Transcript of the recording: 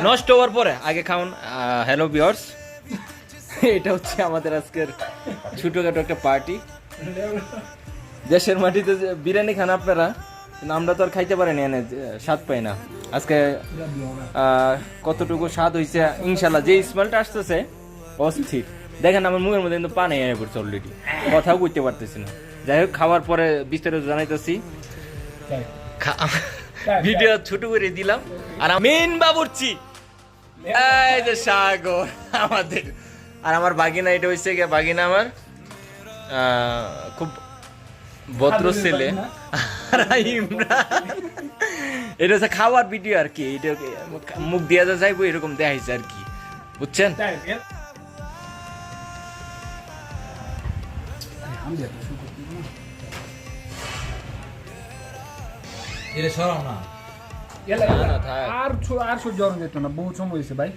নষ্ট হওয়ার পরে আগে খাউন। হ্যালো ভিউয়ার্স, এটা হচ্ছে আমাদের আজকের ছোটখাটো একটা পার্টি। দেশের মাটিতে বিরিয়ানি খান আপনারা, কিন্তু আমরা তো আর খাইতে পারি না, এনে স্বাদ পাই না। আজকে কতটুকু স্বাদ হয়েছে ইনশাল্লাহ, যে স্মেলটা আসতেছে অস্থির। দেখেন আমার মুখের মধ্যে কিন্তু পানি এনে পড়ছে অলরেডি, কথাও করতে পারতেছি না। যাই হোক, খাওয়ার পরে বিস্তারিত জানাইতেছি। ভিডিও ছোট করে দিলাম। আর মেন বাবুর্চি এই যে সাগর আমাদের, আর আমার বাগিনা, এটা হচ্ছে গিয়ে বাগিনা আমার খুব ভদ্র ছেলে। আর ইমরান, এটা হচ্ছে খাওয়ার ভিডিও আর কি, এটা মুখ দিয়া যা যাইবো এরকম দেখাইছে আর কি, বুঝছেন? আর সহ্য যেত না, বহু সময় হয়েছে ভাই।